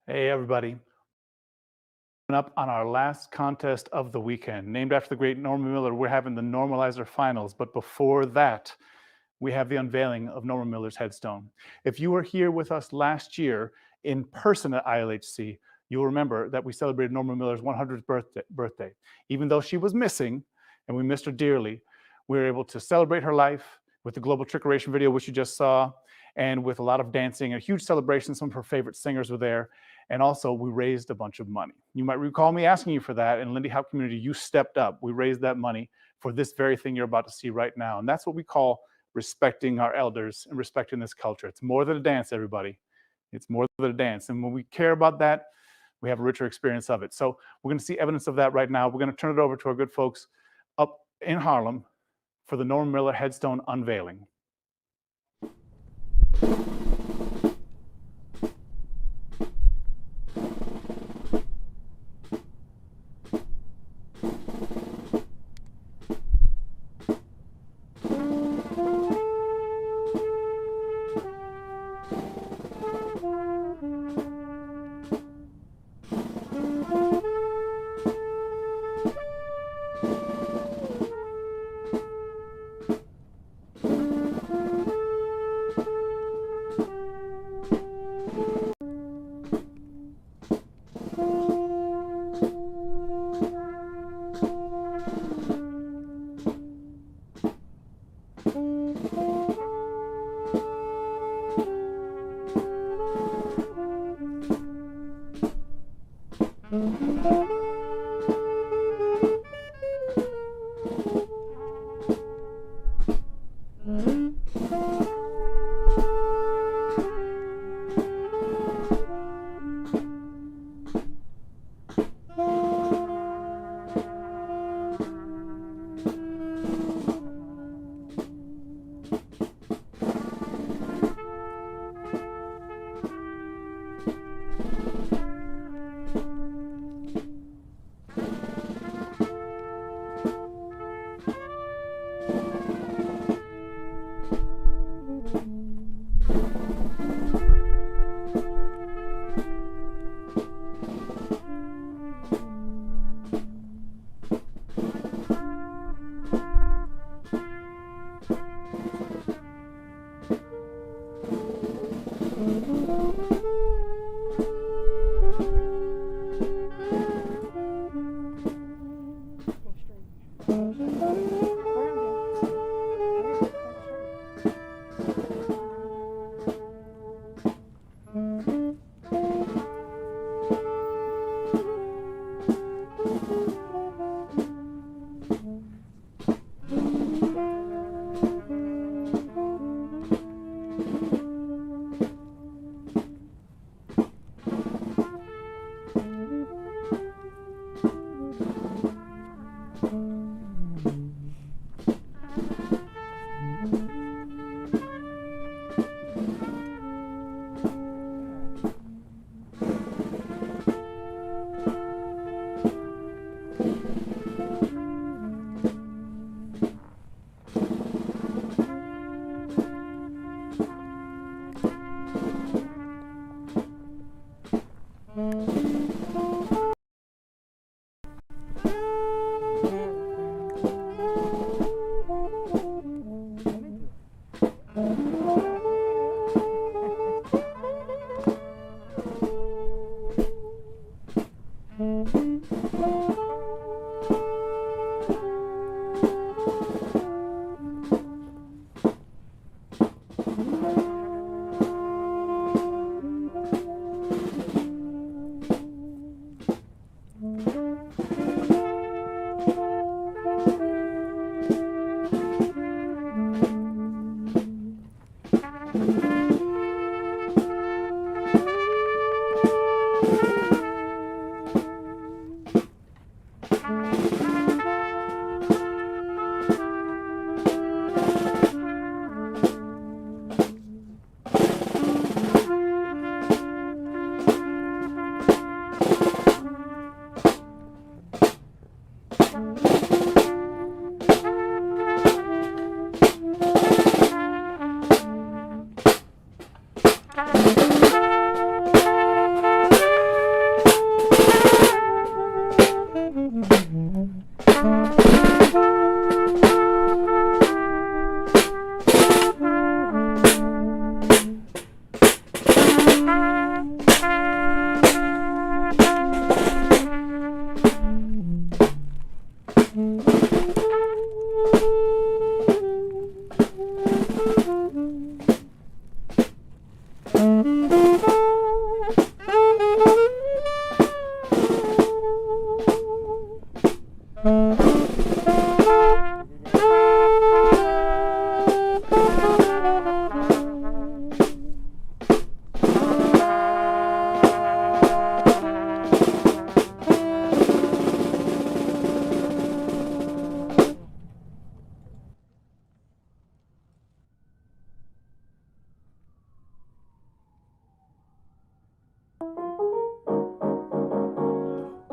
Hey, everybody. Coming up on our last contest of the weekend, named after the great Norma Miller, we're having the Normalizer Finals. But before that, we have the unveiling of Norma Miller's headstone. If you were here with us last year in person at ILHC, you'll remember that we celebrated Norma Miller's 100th birthday. Even though she was missing, and we missed her dearly, we were able to celebrate her life with the Global Trickeration video, which you just saw, and with a lot of dancing, a huge celebration. Some of her favorite singers were there. And also, we raised a bunch of money. You might recall me asking you for that. In Lindy Hop community, you stepped up. We raised that money for this very thing you're about to see right now. And that's what we call respecting our elders and respecting this culture. It's more than a dance, everybody. It's more than a dance. And when we care about that, we have a richer experience of it. So we're going to see evidence of that right now. We're going to turn it over to our good folks up in Harlem for the Norma Miller Headstone unveiling.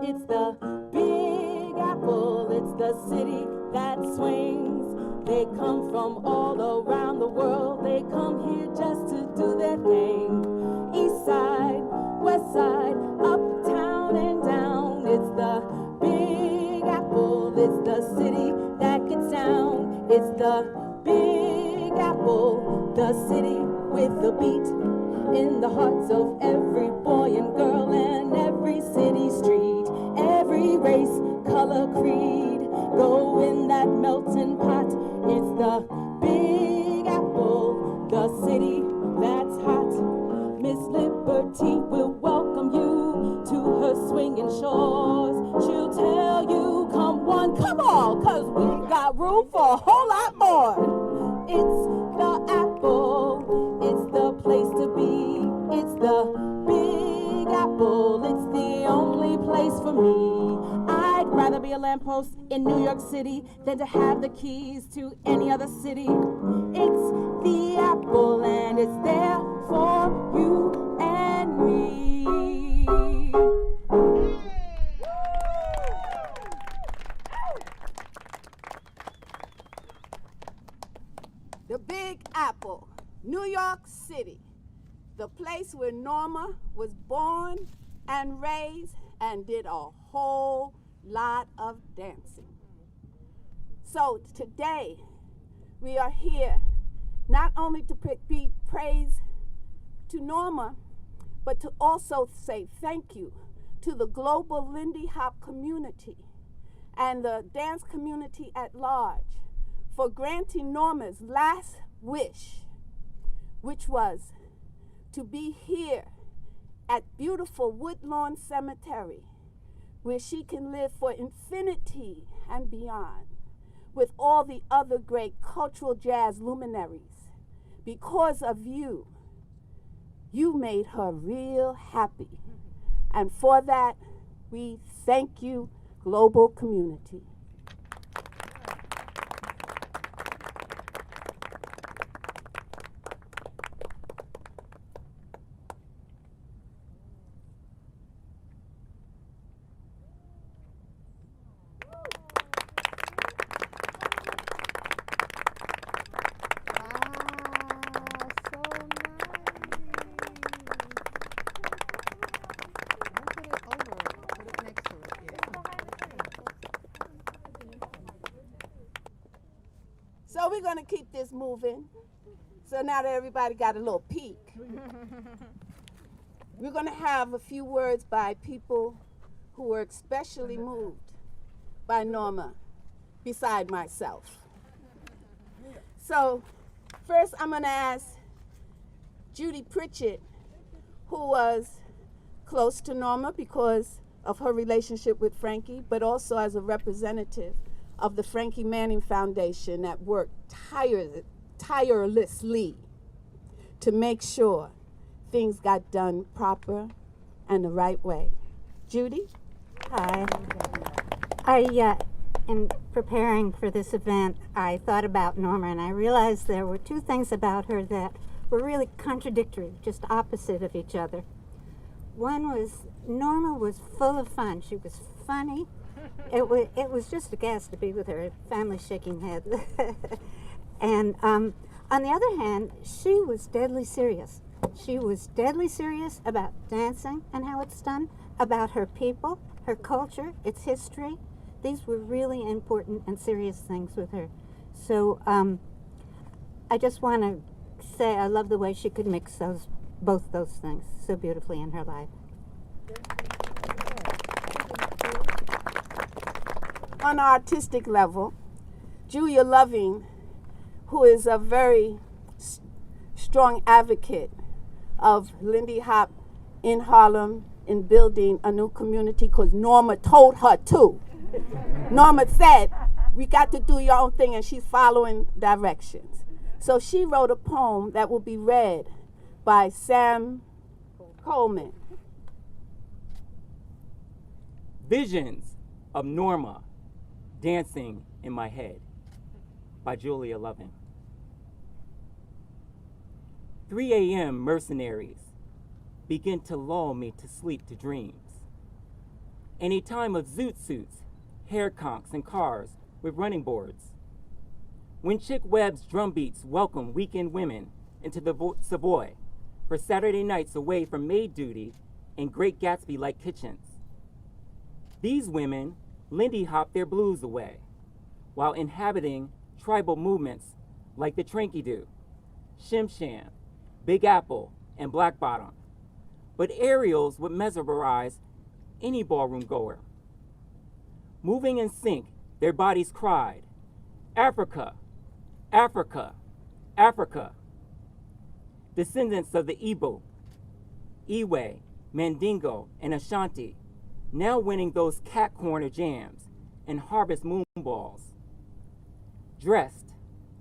It's the Big Apple, it's the city that swings. They come from all around the world, they come here just to do their thing. East side, west side, uptown and down. It's the Big Apple, it's the city that gets down. It's the Big Apple, the city with the beat in the hearts of every boy and girl and every city street. Every race, color, creed, go in that melting pot. It's the Big Apple, the city that's hot. Miss Liberty will welcome you to her swinging shores. She'll tell you, come one, come all, 'cause we got room for a whole lot more. It's the Apple, it's the place to be. It's the Big Apple, it's the only place for me. I'd rather be a lamppost in New York City than to have the keys to any other city. It's the Apple and it's there for you and me. The Big Apple, New York City, the place where Norma was born and raised and did a whole lot of dancing. So today, we are here not only to be praise to Norma, but to also say thank you to the global Lindy Hop community and the dance community at large for granting Norma's last wish, which was to be here at beautiful Woodlawn Cemetery, where she can live for infinity and beyond with all the other great cultural jazz luminaries. Because of you, you made her real happy. And for that, we thank you, global community. So we're going to keep this moving. So now that everybody got a little peek, we're going to have a few words by people who were especially moved by Norma, beside myself. So first I'm going to ask Judy Pritchett, who was close to Norma because of her relationship with Frankie, but also as a representative of the Frankie Manning Foundation that worked tirelessly to make sure things got done proper and the right way. Judy? Hi. In preparing for this event, I thought about Norma, and I realized there were two things about her that were really contradictory, just opposite of each other. One was Norma was full of fun. She was funny. It was just a gas to be with her, family shaking heads. And on the other hand, she was deadly serious. She was deadly serious about dancing and how it's done, about her people, her culture, its history. These were really important and serious things with her. So I just want to say I love the way she could mix both those things so beautifully in her life. On an artistic level, Julia Loving, who is a very strong advocate of Lindy Hop in Harlem in building a new community, because Norma told her to. Norma said, we got to do your own thing, and she's following directions. So she wrote a poem that will be read by Sam Coleman. Visions of Norma dancing in my head, by Julia Loving. 3 a.m. mercenaries begin to lull me to sleep to dreams. and a time of zoot suits, hair conks, and cars with running boards. When Chick Webb's drum beats welcome weekend women into the Savoy for Saturday nights away from maid duty in Great Gatsby-like kitchens. These women Lindy hop their blues away while inhabiting tribal movements like the Tranky-Doo, Shim Sham, Big Apple, and Black Bottom. But aerials would mesmerize any ballroom goer. Moving in sync, their bodies cried, Africa, Africa, Africa. Descendants of the Igbo, Iwe, Mandingo, and Ashanti, now winning those cat corner jams and harvest moonballs. Dressed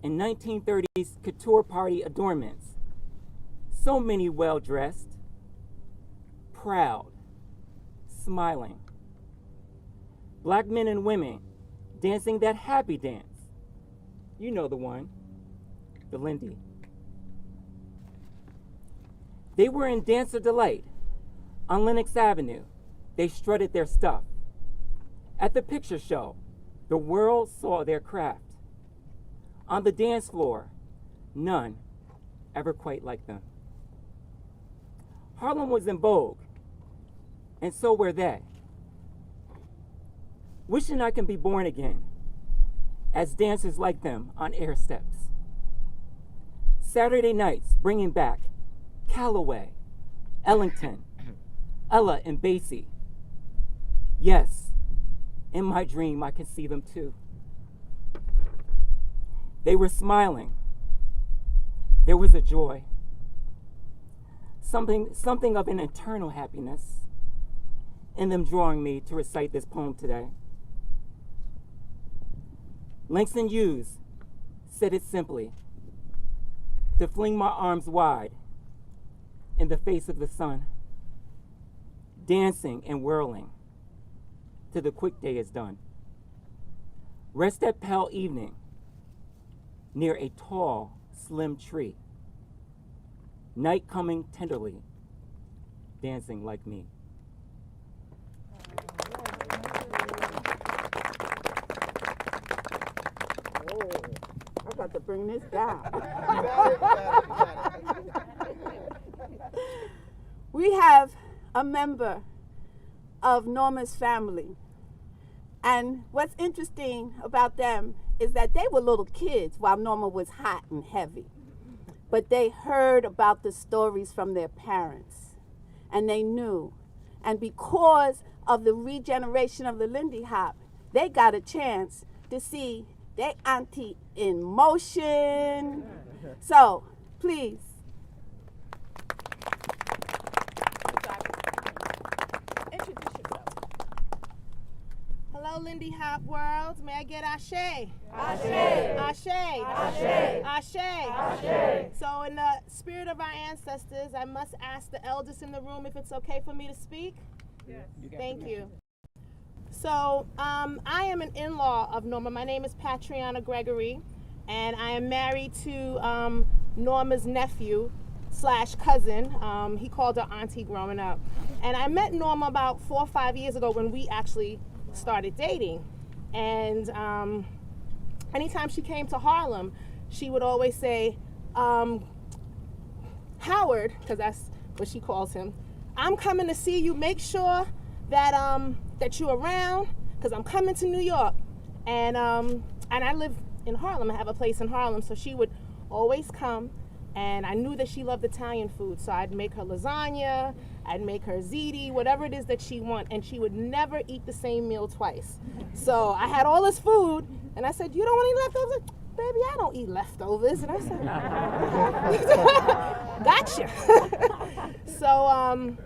in 1930s couture party adornments, so many well-dressed, proud, smiling. Black men and women dancing that happy dance. You know the one, the Lindy. They were in Dancer Delight on Lenox Avenue. They strutted their stuff. At the picture show, the world saw their craft. On the dance floor, none ever quite like them. Harlem was in vogue, and so were they. Wishing I can be born again as dancers like them on air steps. Saturday nights bringing back Calloway, Ellington, Ella, and Basie. Yes, in my dream I can see them too. They were smiling. There was a joy, something of an eternal happiness in them drawing me to recite this poem today. Langston Hughes said it simply, to fling my arms wide in the face of the sun, dancing and whirling till the quick day is done. Rest that pale evening near a tall, slim tree, night coming tenderly, dancing like me. I got to bring this down. We have a member of Norma's family. And what's interesting about them is that they were little kids while Norma was hot and heavy. But they heard about the stories from their parents, and they knew. And because of the regeneration of the Lindy Hop, they got a chance to see their auntie in motion. So, please. Introduce yourself. Hello, Lindy Hop world. May I get Ashe? Ashe. Ashe. Ashe. Ashe. Ashe. So in the spirit of our ancestors, I must ask the eldest in the room if it's okay for me to speak. Yes. Thank you. So I am an in-law of Norma. My name is Patriana Gregory, and I am married to Norma's nephew / cousin. He called her auntie growing up. And I met Norma about 4 or 5 years ago when we actually started dating. And anytime she came to Harlem, she would always say, Howard, because that's what she calls him, I'm coming to see you. Make sure that that you're around, because I'm coming to New York. And I live in Harlem. I have a place in Harlem. So she would always come. And I knew that she loved Italian food. So I'd make her lasagna, I'd make her ziti, whatever it is that she wants. And she would never eat the same meal twice. So I had all this food, and I said, you don't want any leftovers? Baby, I don't eat leftovers. And I said, gotcha. So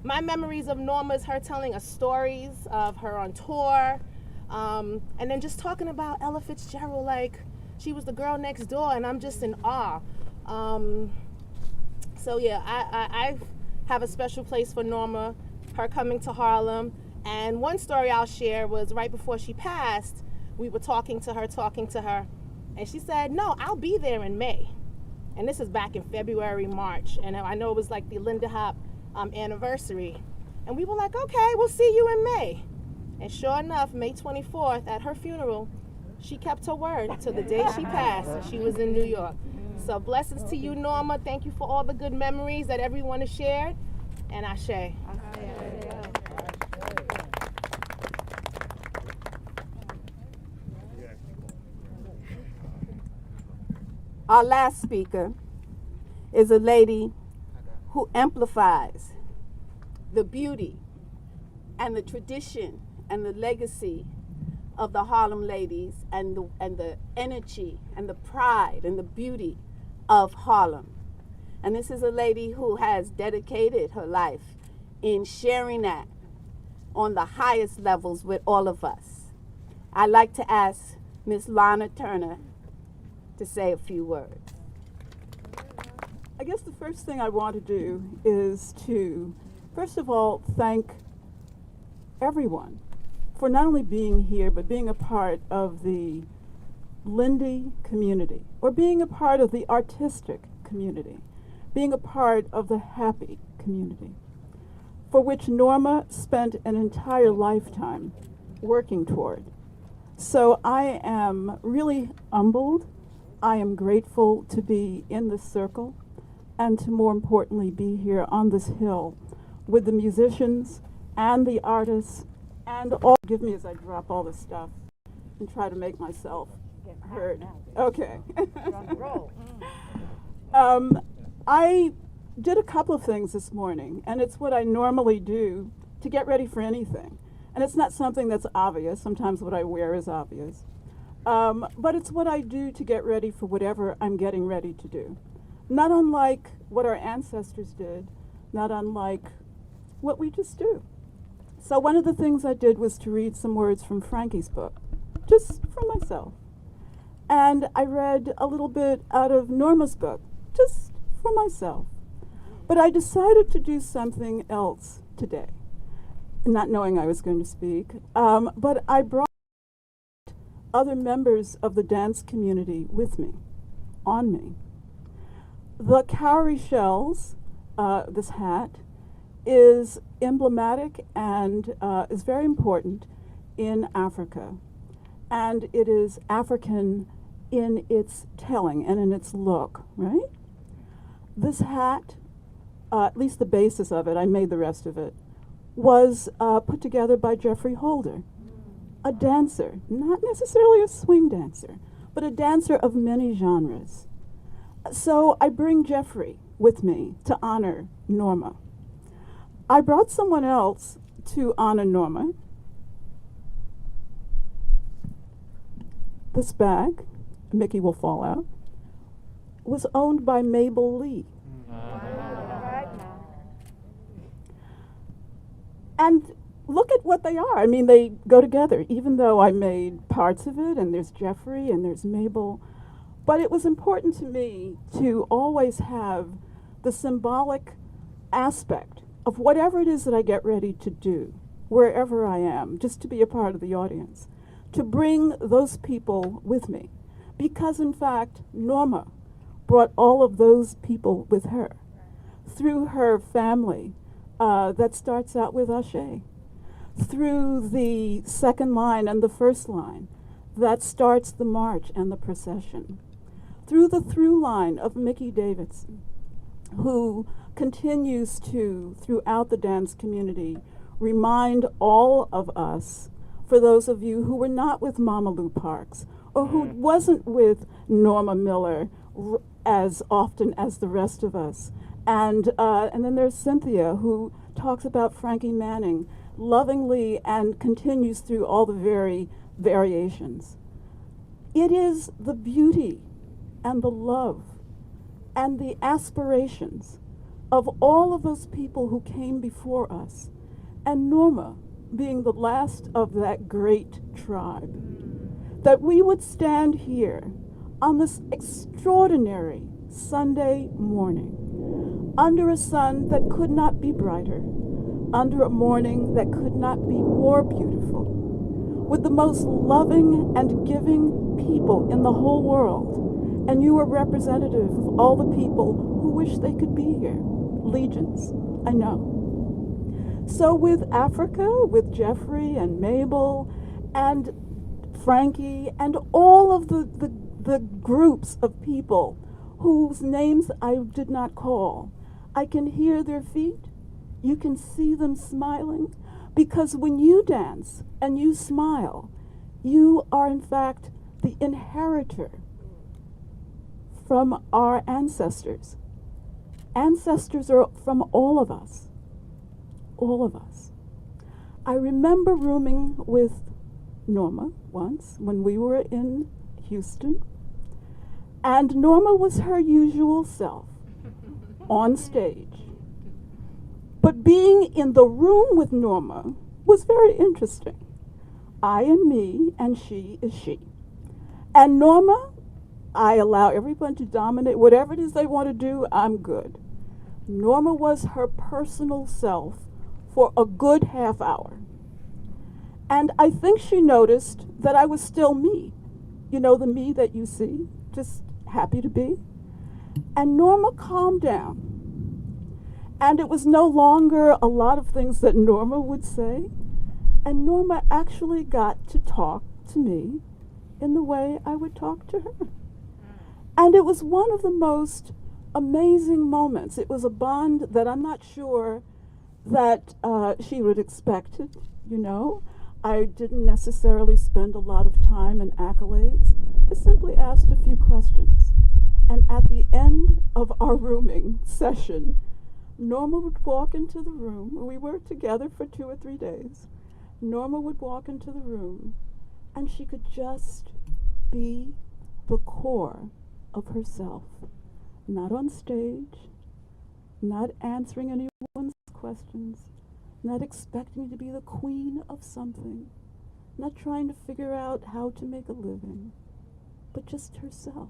my memories of Norma is her telling us stories of her on tour, and then just talking about Ella Fitzgerald like she was the girl next door, and I'm just in awe. So yeah, I have a special place for Norma, her coming to Harlem. And one story I'll share was right before she passed, we were talking to her, and she said, no, I'll be there in May. And this is back in February, March, and I know it was like the Lindy Hop anniversary. And we were like, okay, we'll see you in May. And sure enough, May 24th, at her funeral, she kept her word till the day she passed, and she was in New York. So blessings to you, Norma. Thank you for all the good memories that everyone has shared. And Ashe. Our last speaker is a lady who amplifies the beauty and the tradition and the legacy of the Harlem ladies and the energy and the pride and the beauty of Harlem. And this is a lady who has dedicated her life in sharing that on the highest levels with all of us. I'd like to ask Miss Lana Turner to say a few words. I guess the first thing I want to do is to, first of all, thank everyone for not only being here, but being a part of the Lindy community, or being a part of the artistic community, being a part of the happy community, for which Norma spent an entire lifetime working toward. So I am really humbled. I am grateful to be in this circle and to, more importantly, be here on this hill with the musicians and the artists and all. Forgive me as I drop all this stuff and try to make myself heard. Okay. I did a couple of things this morning, and it's what I normally do to get ready for anything. And it's not something that's obvious. Sometimes what I wear is obvious. But it's what I do to get ready for whatever I'm getting ready to do. Not unlike what our ancestors did, not unlike what we just do. So one of the things I did was to read some words from Frankie's book, just for myself. And I read a little bit out of Norma's book, just for myself. But I decided to do something else today, not knowing I was going to speak. But I brought other members of the dance community with me, on me. The cowrie shells, this hat, is emblematic and is very important in Africa. And it is African in its telling and in its look, right? This hat, at least the basis of it, I made the rest of it, was put together by Jeffrey Holder, a dancer, not necessarily a swing dancer, but a dancer of many genres. So I bring Jeffrey with me to honor Norma. I brought someone else to honor Norma. This bag, Mickey will fall out, was owned by Mabel Lee. And look at what they are. I mean, they go together, even though I made parts of it, and there's Jeffrey and there's Mabel. But it was important to me to always have the symbolic aspect of whatever it is that I get ready to do, wherever I am, just to be a part of the audience, to bring those people with me. Because, in fact, Norma brought all of those people with her through her family that starts out with Ashe, through the second line and the first line that starts the march and the procession, through the through line of Mickey Davidson, who continues to, throughout the dance community, remind all of us, for those of you who were not with Mama Lou Parks, or who wasn't with Norma Miller as often as the rest of us. And then there's Cynthia, who talks about Frankie Manning lovingly and continues through all the variations. It is the beauty and the love and the aspirations of all of those people who came before us, and Norma being the last of that great tribe, that we would stand here on this extraordinary Sunday morning, under a sun that could not be brighter, under a morning that could not be more beautiful, with the most loving and giving people in the whole world. And you are representative of all the people who wish they could be here. Legions, I know. So with Africa, with Jeffrey and Mabel and Frankie and all of the groups of people whose names I did not call, I can hear their feet. You can see them smiling. Because when you dance and you smile, you are in fact the inheritor from our ancestors. Ancestors are from all of us. All of us. I remember rooming with Norma once when we were in Houston, and Norma was her usual self on stage. But being in the room with Norma was very interesting. I am me, and she is she. And Norma, I allow everyone to dominate. Whatever it is they want to do, I'm good. Norma was her personal self for a good half hour. And I think she noticed that I was still me. You know, the me that you see, just happy to be. And Norma calmed down. And it was no longer a lot of things that Norma would say. And Norma actually got to talk to me in the way I would talk to her. And it was one of the most amazing moments. It was a bond that I'm not sure that she would expect it, you know. I didn't necessarily spend a lot of time and accolades. I simply asked a few questions. And at the end of our rooming session, Norma would walk into the room. We were together for 2 or 3 days. Norma would walk into the room, and she could just be the core of herself. Not on stage, not answering anyone's questions, not expecting to be the queen of something, not trying to figure out how to make a living, but just herself.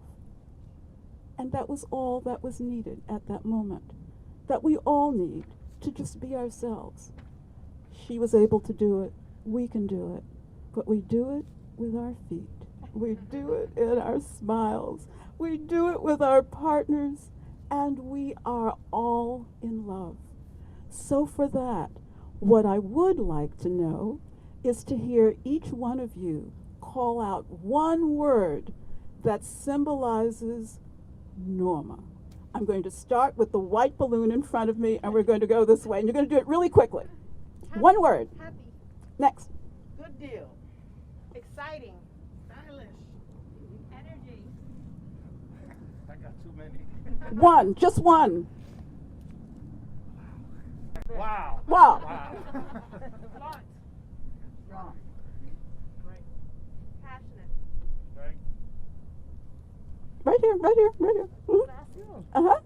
And that was all that was needed at that moment, that we all need to just be ourselves. She was able to do it, we can do it, but we do it with our feet. We do it in our smiles. We do it with our partners, and we are all in love. So for that, what I would like to know is to hear each one of you call out one word that symbolizes Norma. I'm going to start with the white balloon in front of me, and we're going to go this way, and you're going to do it really quickly. Happy. One word. Happy. Next. Good deal. Exciting. Stylish. Energy. I got too many. One. Just one. Wow. Wow. Flaunt. Strong. Great. Passionate. Right. Right here, right here, right here. Mhm. Uh-huh.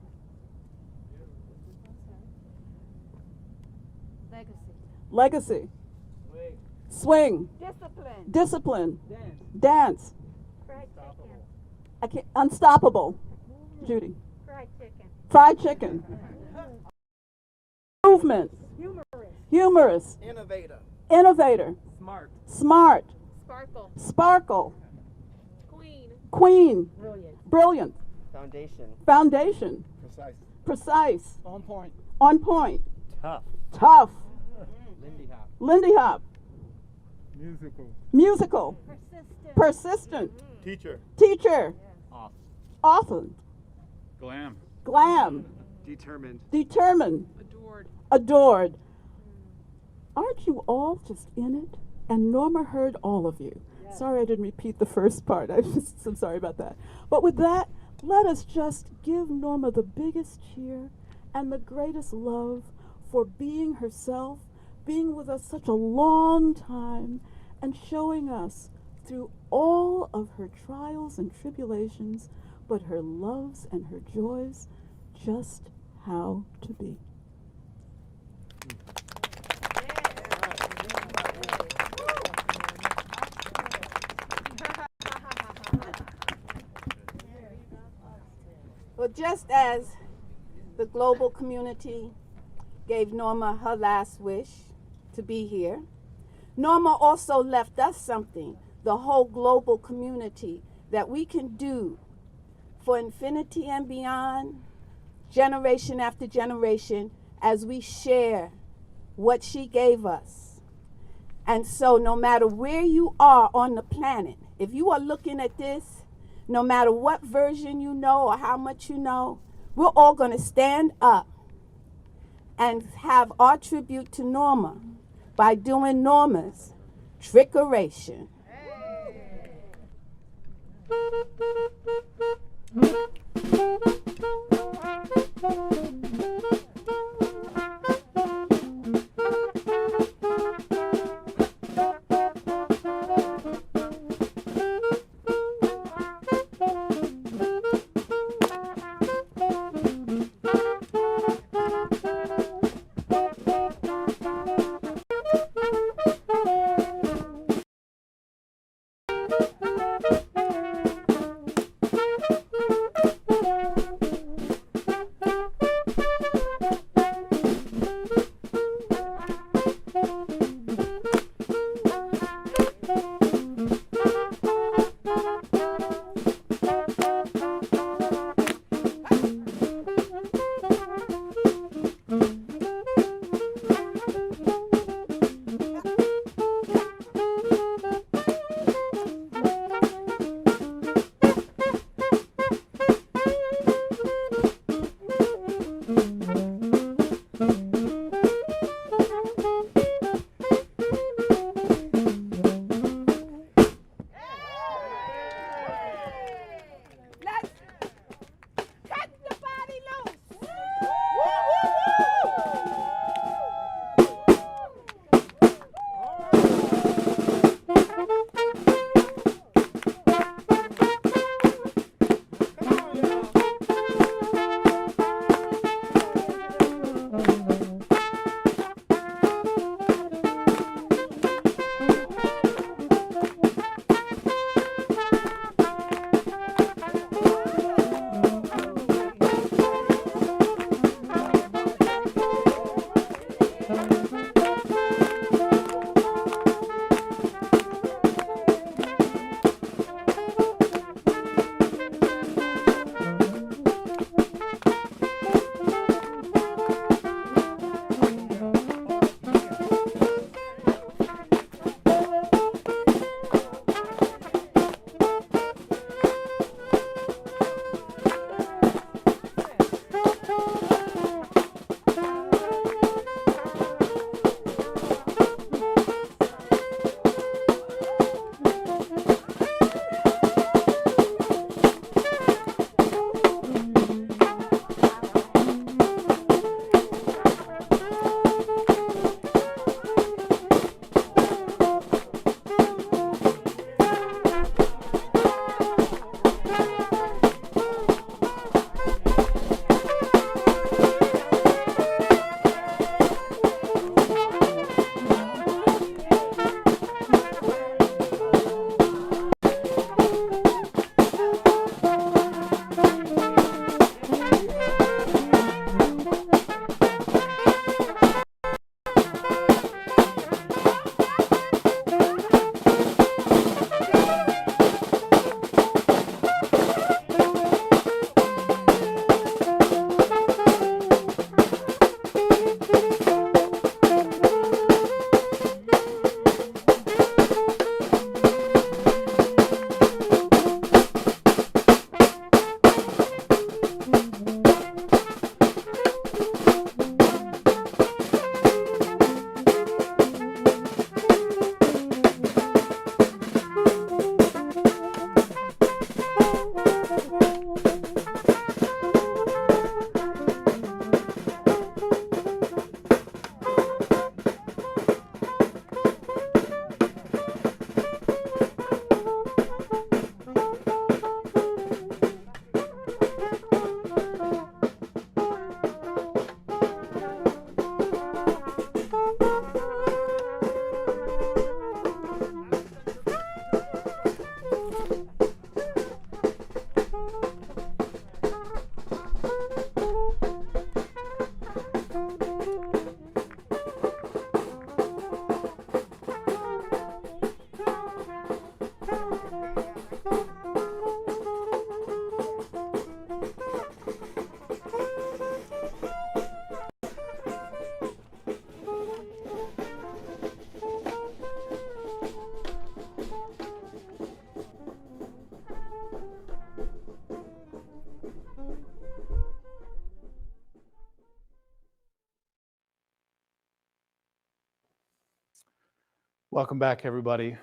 Legacy. Swing. Discipline. Discipline. Dance. I can't. Unstoppable. Judy. Fried chicken. Movement. Humorous. Innovator. Smart. Sparkle. Queen. Brilliant. Foundation. Precise. On point. Tough. Tough. Lindy Hop. Lindy Hop. Musical. Persistent. Teacher. Off. Often. Glam. Determined. Adored. Aren't you all just in it? And Norma heard all of you. Sorry I didn't repeat the first part. I'm sorry about that. But with that, let us just give Norma the biggest cheer and the greatest love for being herself, being with us such a long time, and showing us through all of her trials and tribulations, but her loves and her joys, just how to be. Well, just as the global community gave Norma her last wish to be here, Norma also left us something, the whole global community, that we can do for infinity and beyond, generation after generation, as we share what she gave us. And so no matter where you are on the planet, if you are looking at this, no matter what version you know or how much you know, we're all going to stand up and have our tribute to Norma by doing Norma's Trickeration. Welcome back, everybody.